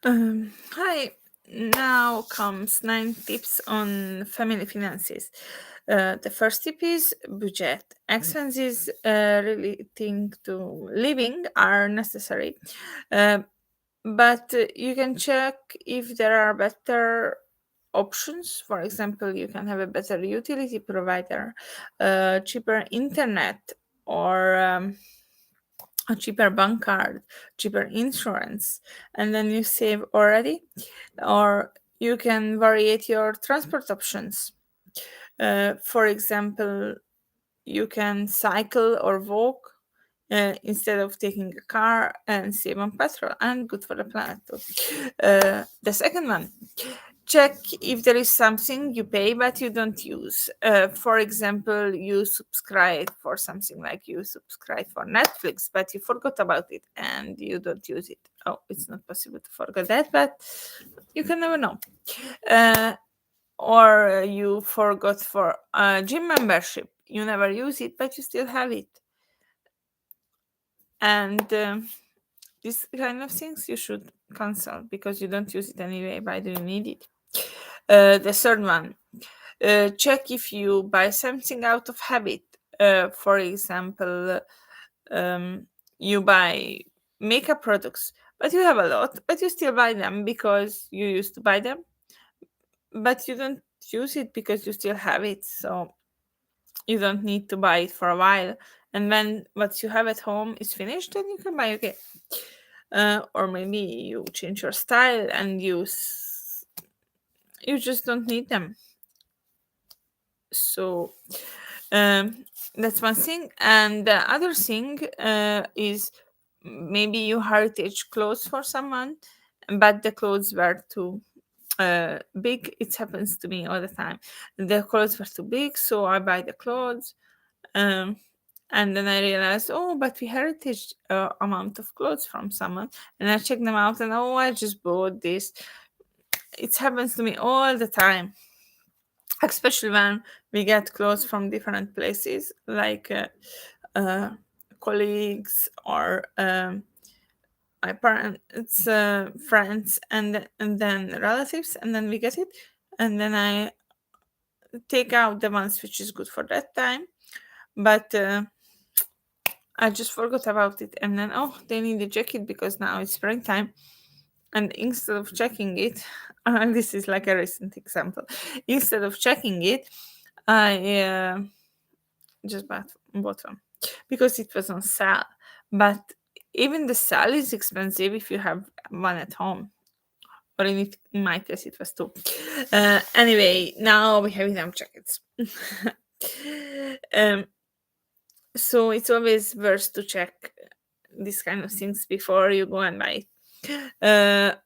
Hi, now comes 9 tips on family finances. The first tip is budget. Expenses relating to living are necessary, uh, but you can check if there are better options. For example, you can have a better utility provider, cheaper internet, or a cheaper bank card, cheaper insurance, and then you save already. Or you can variate your transport options. For example, you can cycle or walk instead of taking a car and save on petrol and good for the planet too. The second one, check if there is something you pay but you don't use. For example, you subscribe for something, like you subscribe for Netflix but you forgot about it and you don't use it. Oh, it's not possible to forget that, but you can never know. uh, or you forgot for a gym membership, you never use it but you still have it. And these kind of things you should cancel because you don't use it anyway. Why do you need it? The third one, check if you buy something out of habit. For example, um, you buy makeup products but you have a lot but you still buy them because you used to buy them, but you don't use it because you still have it, so you don't need to buy it for a while. And when what you have at home is finished, then you can buy again. Or maybe you change your style and you just don't need them. So that's one thing. And the other thing is maybe you heritage clothes for someone, but the clothes were too big. It happens to me all the time. The clothes were too big, so I buy the clothes. Um, and then I realized, oh, but we heritage amount of clothes from someone, and I check them out, and oh, I just bought this. It happens to me all the time, especially when we get clothes from different places, like uh, colleagues or my parents, friends, and then relatives, and then we get it, and then I take out the ones which is good for that time, but I just forgot about it, and then oh, they need a jacket because now it's springtime. And instead of checking it, and this is like a recent example, instead of checking it, I just bought one because it was on sale. But even the sale is expensive if you have one at home. Or in my case, it was two. Anyway, now we have enough jackets. um, so it's always worth to check these kind of things before you go and buy it.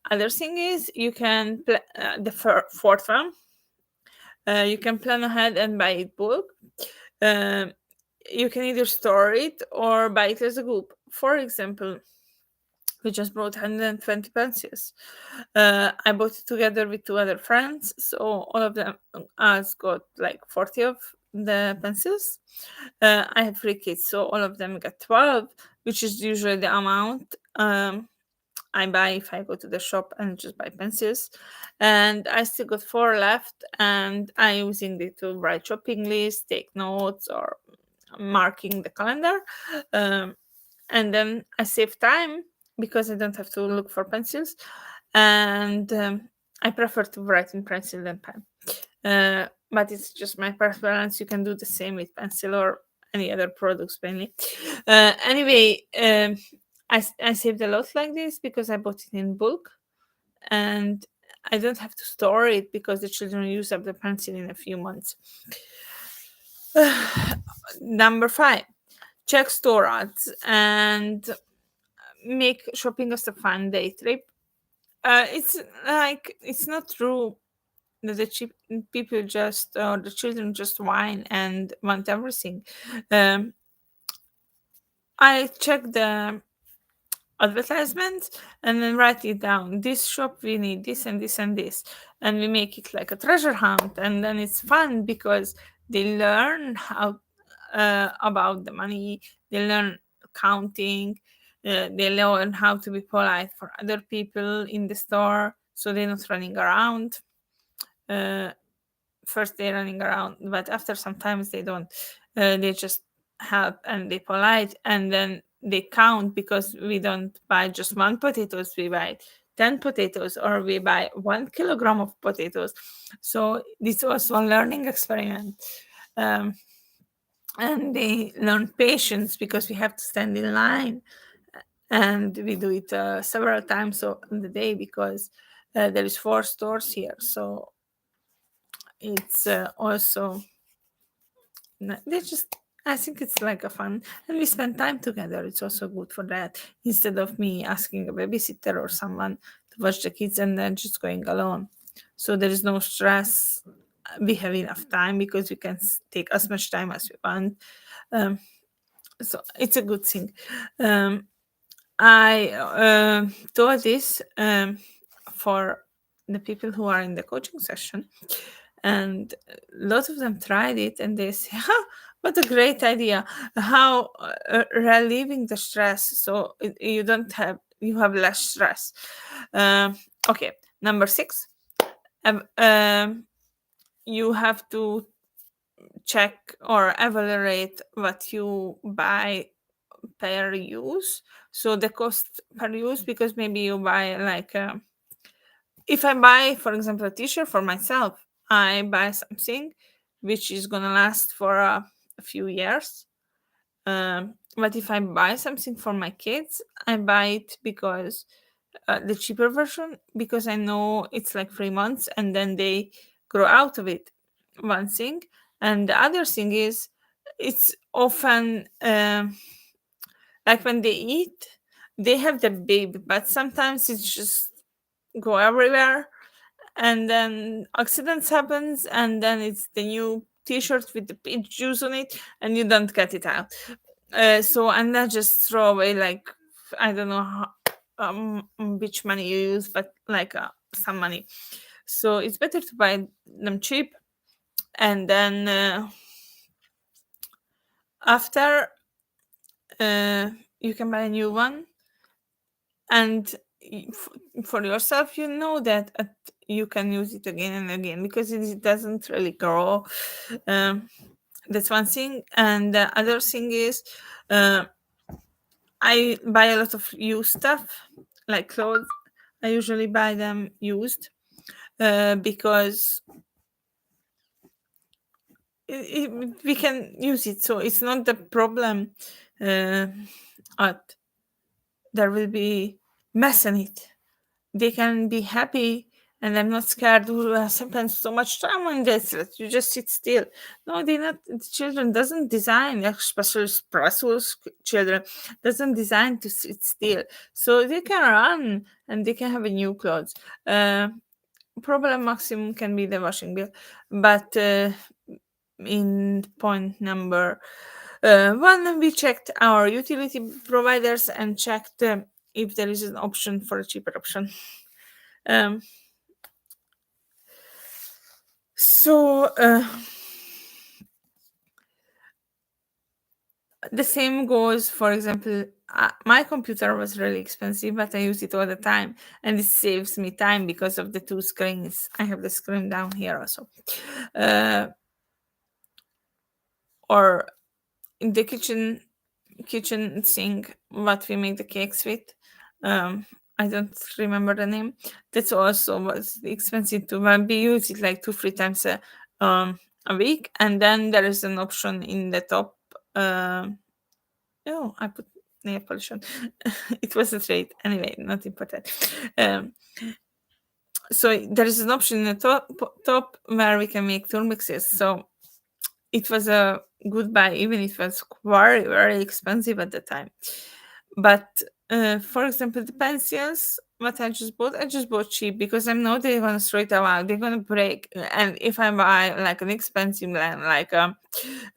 Other thing is you can the fourth one. You can plan ahead and buy it bulk. Um, you can either store it or buy it as a group. For example, we just bought 120 pencils. I bought it together with two other friends, so all of them us got like 40 of the pencils. I have 3 kids, so all of them got 12, which is usually the amount I buy if I go to the shop and just buy pencils. And I still got 4 left, and I'm using it to write shopping lists, take notes, or marking the calendar. Um, and then I save time because I don't have to look for pencils, and I prefer to write in pencil than pen. But it's just my preference. You can do the same with pencil or any other products mainly. Anyway, I saved a lot like this because I bought it in bulk, and I don't have to store it because the children use up the pencil in a few months. Number 5, check store ads and make shopping as a fun day trip. It's like it's not true that the cheap people just or the children just whine and want everything. Um, I check the advertisements and then write it down. This shop we need this and this and this, and we make it like a treasure hunt, and then it's fun because they learn how about the money. They learn counting. They learn how to be polite for other people in the store, so they're not running around. uh, First they're running around, but after sometimes they don't. They just help and they polite, and then they count, because we don't buy just one potatoes, we buy 10 potatoes, or we buy 1 kilogram of potatoes. So this was one learning experiment. um, and they learn patience, because we have to stand in line, and we do it several times on the day, because there is 4 stores here. So it's also they just, I think it's like a fun, and we spend time together. It's also good for that, instead of me asking a babysitter or someone to watch the kids and then just going alone. So there is no stress. We have enough time, because we can take as much time as we want. um, so it's a good thing. um, I told this for the people who are in the coaching session, and lots of them tried it, and they say, "Ha, what a great idea! How relieving the stress, so you have less stress." Okay, number 6. Um, um, you have to check or evaluate what you buy per use. So the cost per use, because maybe you buy like if I buy, for example, a t-shirt for myself, I buy something which is gonna last for a few years. But if I buy something for my kids, I buy it because the cheaper version, because I know it's like 3 months and then they grow out of it. One thing, and the other thing is, it's often like when they eat, they have the baby, but sometimes it's just go everywhere, and then accidents happens, and then it's the new t-shirt with the peach juice on it, and you don't get it out. So and then just throw away, like, I don't know how, which money you use, but like some money. So it's better to buy them cheap, and then after you can buy a new one, and for yourself, you know that you can use it again and again, because it doesn't really grow. um, that's one thing, and the other thing is, uh, I buy a lot of used stuff, like clothes. I usually buy them used, because we can use it, so it's not the problem. uh, at there will be mess in it. They can be happy, and I'm not scared. We sometimes so much time on this that you just sit still. No, they not. The children doesn't design, especially stressful children, doesn't design to sit still, so they can run and they can have a new clothes. Problem maximum can be the washing bill, but in point number 1, we checked our utility providers and checked if there is an option for a cheaper option. um, so the same goes, for example, my computer was really expensive, but I use it all the time, and it saves me time because of the 2 screens. I have the screen down here also. Or in the kitchen sink, what we make the cakes with. um I don't remember the name. That's also was expensive too, but we use it like 2 3 times a week. And then there is an option in the top. Oh, I put nail polish on. It was a trade anyway, not important. So there is an option in the top where we can make tour mixes. So it was a good buy, even if it was very, very expensive at the time. But for example, the pencils, what I just bought cheap, because I know they're gonna throw it away, they're gonna break. And if I buy like an expensive pen, like a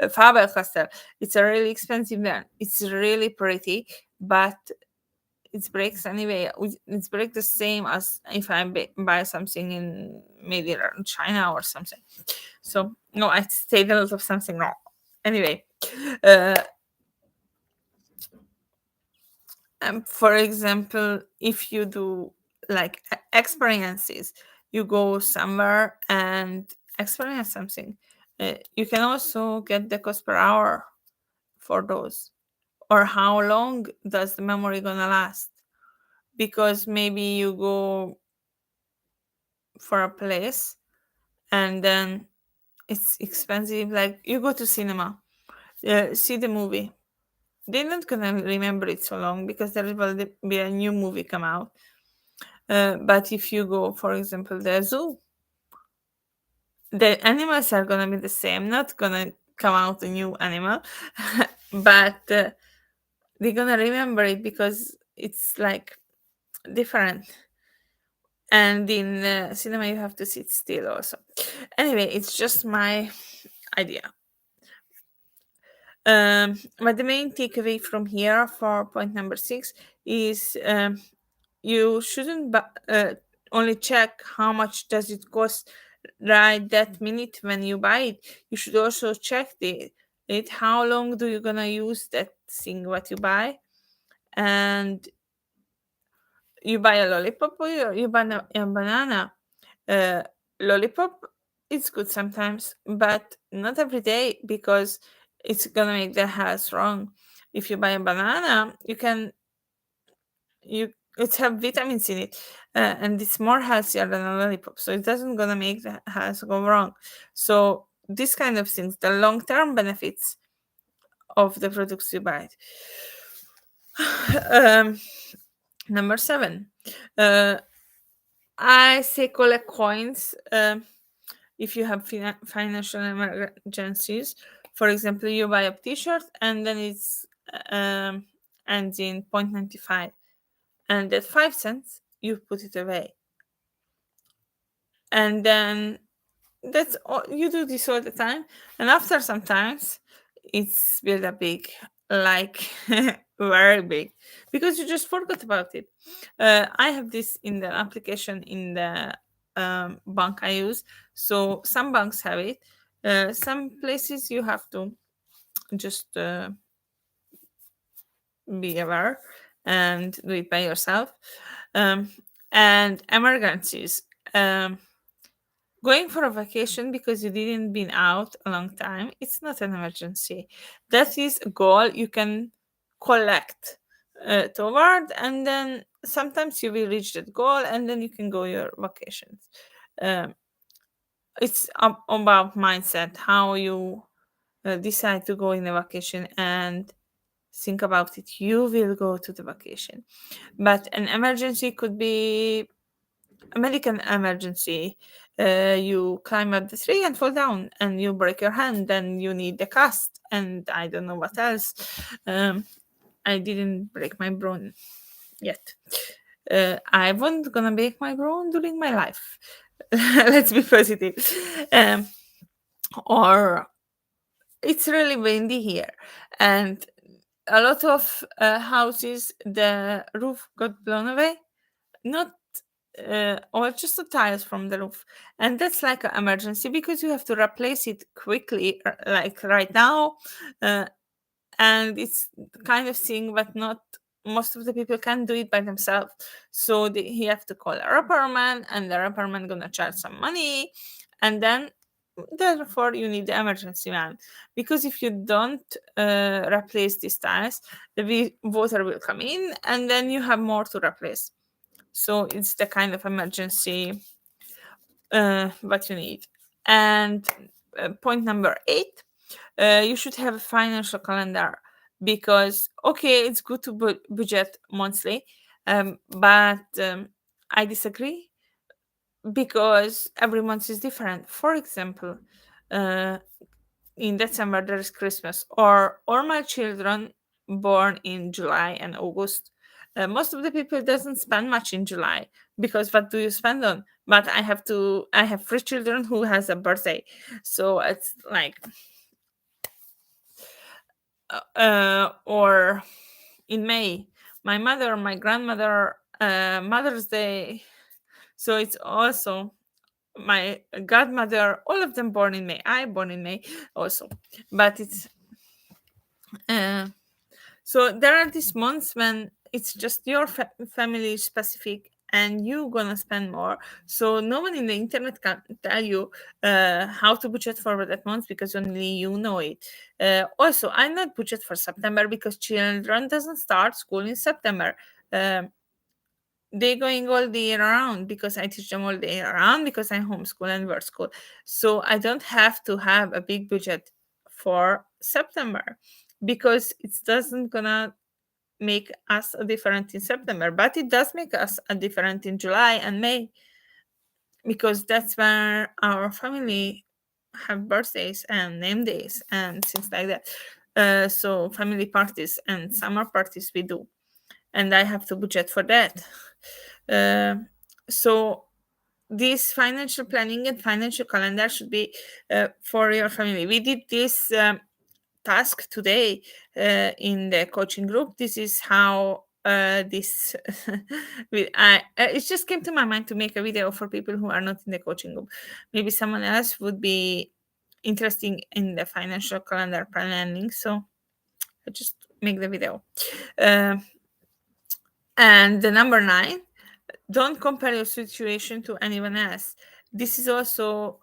Faber Castell, it's a really expensive pen. It's really pretty, but it breaks anyway. It's break the same as if I buy something in maybe in China or something. So no, I stayed a lot of something wrong. Anyway, uh, For example, if you do like experiences, you go somewhere and experience something, you can also get the cost per hour for those, or how long does the memory gonna last, because maybe you go for a place and then it's expensive, like you go to cinema, see the movie, they're not gonna remember it so long because there will be a new movie come out. But if you go, for example, the zoo, the animals are gonna be the same, not gonna come out a new animal, but they're gonna remember it because it's like different. And in cinema, you have to sit still also. Anyway, it's just my idea. But the main takeaway from here for point number 6 is you shouldn't only check how much does it cost right that minute when you buy it. You should also check it how long do you gonna use that thing what you buy. And you buy a lollipop or you buy a banana. uh, Lollipop is good sometimes, but not every day, because it's gonna make the health wrong. If you buy a banana, you it have vitamins in it, and it's more healthier than a lollipop, so it doesn't gonna make the health go wrong. So this kind of things, the long-term benefits of the products you buy. um, Number 7, uh, I say collect coins. If you have financial emergencies, for example, you buy a t-shirt and then it's um, ends in 0.95, and at 5 cents you put it away, and then that's all. You do this all the time, and after sometimes it's built up big, like very big, because you just forgot about it. I have this in the application in the bank I use. So some banks have it, some places you have to just be aware and do it by yourself. um, and emergencies, going for a vacation because you didn't been out a long time, it's not an emergency. That is a goal you can collect toward, and then sometimes you will reach that goal and then you can go your vacations. um, it's about mindset, how you decide to go in a vacation and think about it. You will go to the vacation, but an emergency could be a medical emergency. You climb up the tree and fall down and you break your hand, then you need the cast, and I don't know what else. I didn't break my bone yet. I wasn't gonna break my bone during my life. Let's be positive. um, or it's really windy here, and a lot of houses, the roof got blown away, not or just the tiles from the roof, and that's like an emergency because you have to replace it quickly, like right now. uh, and it's kind of thing, but not most of the people can do it by themselves, so he have to call a repairman, and the repairman gonna charge some money, and then therefore you need the emergency man, because if you don't replace these tiles, the water will come in and then you have more to replace. So it's the kind of emergency what you need. And point number 8, you should have a financial calendar, because okay, it's good to budget monthly, but I disagree, because every month is different. For example, uh, in December there is Christmas, or my children born in July and August. Most of the people doesn't spend much in July, because what do you spend on? But I have 3 children who has a birthday, so it's like or in May, my mother, my grandmother, Mother's Day. So it's also my godmother, all of them born in May. I born in May also, but it's uh, so there are these months when it's just your family specific, and you're gonna spend more. So no one in the internet can tell you how to budget for that month, because only you know it. Also, I not budget for September because children doesn't start school in September. um, they're going all the year around, because I teach them all the year around, because I homeschool and work school. So I don't have to have a big budget for September, because it doesn't gonna make us a different in September, but it does make us a different in July and May, because that's where our family have birthdays and name days and things like that. So family parties and summer parties we do, and I have to budget for that. Uh, so this financial planning and financial calendar should be for your family. We did this task today in the coaching group. This is how this it just came to my mind to make a video for people who are not in the coaching group. Maybe someone else would be interesting in the financial calendar planning, so I just make the video. And the number 9, don't compare your situation to anyone else. This is also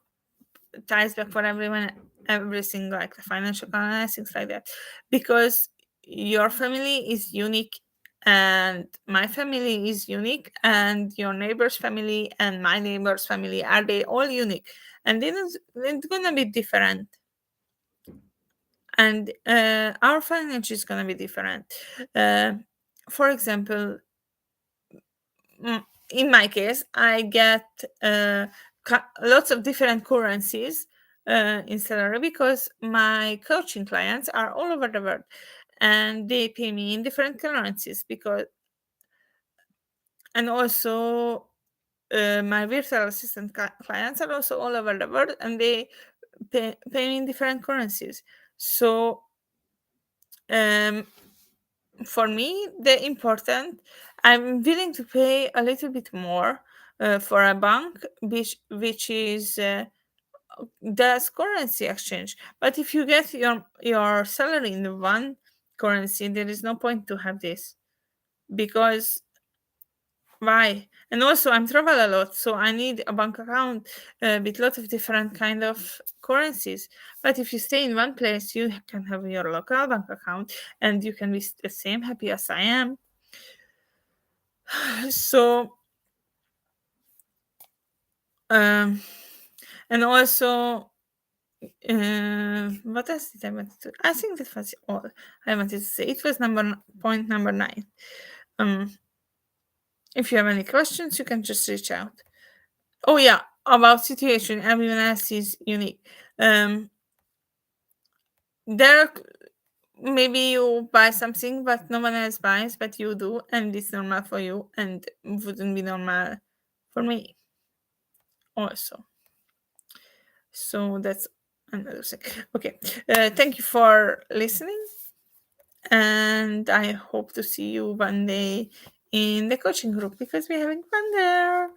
ties back for everyone, everything like the financial calendar, things like that, because your family is unique, and my family is unique, and your neighbor's family and my neighbor's family, are they all unique, and then it's gonna be different, and our financial is gonna be different. uh, for example, in my case, I get lots of different currencies in salary, because my coaching clients are all over the world, and they pay me in different currencies, because, and also my virtual assistant clients are also all over the world, and they pay me in different currencies. So um, for me, the important, I'm willing to pay a little bit more for a bank which is does currency exchange. But if you get your salary in one currency, there is no point to have this, because why? And also, I'm travel a lot, so I need a bank account with lot of different kind of currencies. But if you stay in one place, you can have your local bank account, and you can be the same happy as I am. So um and also what else did I want to, I think that was all I wanted to say. It was point number 9. um if you have any questions, you can just reach out. Oh yeah, about situation, everyone else is unique. There, maybe you buy something but no one else buys, but you do, and it's normal for you and wouldn't be normal for me also. So that's another thing. Okay. Thank you for listening, and I hope to see you one day in the coaching group, because we're having fun there.